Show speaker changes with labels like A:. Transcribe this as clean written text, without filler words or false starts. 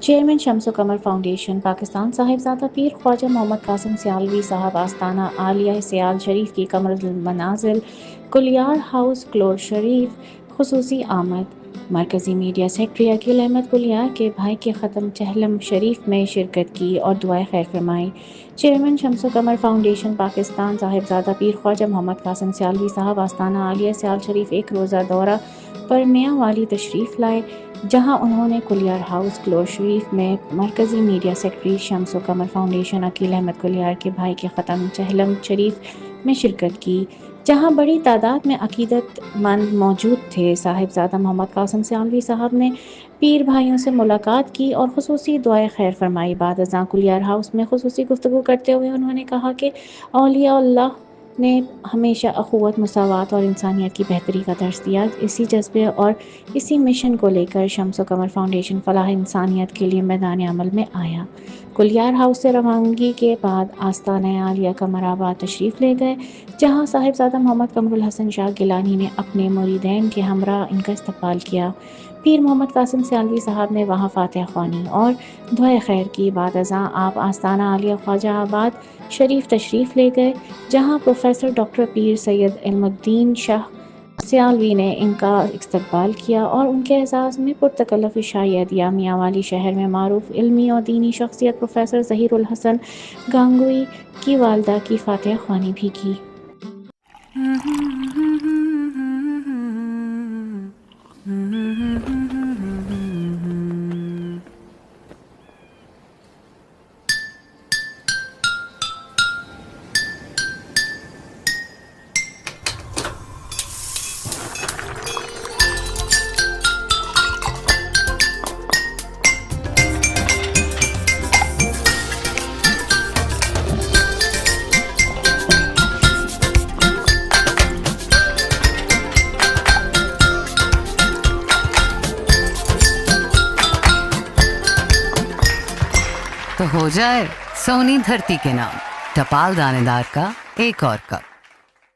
A: Chairman Shams कमर foundation Pakistan Sahibzada पीर ख्वाजा मोहम्मद कासिम सियालवी साहब आस्ताना आलिया सियाल शरीफ की Qamrul Manazil कुलियार house क्लोर शरीफ खुसूसी आमद। मरकज़ी मीडिया सेक्रेटरी अकील अहमद कुलियार के भाई के ख़त्म चहलम शरीफ में शिरकत की और दुआए खैर फरमाई। चेयरमैन शम्स कमर फाउंडेशन पाकिस्तान साहिबजादा पीर ख्वाजा मोहम्मद कासिम सियालवी साहब आस्ताना आलिया सियाल शरीफ एक रोज़ा दौरा पर मियाँ वाली तशरीफ़ लाए, जहां उन्होंने कुलियार हाउस क्लोर शरीफ में मरकज़ी मीडिया सेक्रेटरी शम्स कमर फाउंडेशन अकील अहमद कुलियार के भाई के ख़त्म चहलम शरीफ में शिरकत की, जहां बड़ी तादाद में अकीदतमंद मौजूद थे। साहिबजादा मोहम्मद कासिम सियालवी साहब ने पीर भाइयों से मुलाकात की और खुसूसी दुआए खैर फरमाई। बाद अज़ां कुलियार हाउस में खुसूसी गुफ्तगू करते हुए उन्होंने कहा कि औलिया अल्लाह ने हमेशा अखुवत, मसावात और इंसानियत की बेहतरी का दर्स दिया। इसी जज्बे और इसी मिशन को लेकर शम्स कमर फाउंडेशन फलाह इंसानियत के लिए मैदान अमल में आया। कुलियार हाउस से रवानगी के बाद आस्ताना आलिया कमराबाद तशरीफ़ ले गए, जहां साहिबजादा मोहम्मद कमरुल हसन शाह गिलानी ने अपने मुरीदैन के हमरा इनका इस्तकबाल किया। पीर मोहम्मद कासिम सियालवी साहब ने वहाँ फातिहा ख्वानी और दुआए खैर की। बाद अज़ां आप आस्ताना आलिया ख्वाजा आबाद शरीफ तशरीफ़ ले गए, जहाँ प्रोफेसर डॉक्टर पीर सैयद इल्मुद्दीन शाह सियालवी ने इनका इस्तकबाल किया और उनके एजाज़ में पुरतकल्लुफ़ इशाई अदिया मियाँ वाली शहर में मारूफ इल्मी और दीनी शख्सियत प्रोफेसर ज़हीरुल हसन गांगुई की वालदा की फातिहा ख्वानी भी की।
B: तो हो जाए सोनी धरती के नाम टपाल दानेदार का एक और कप।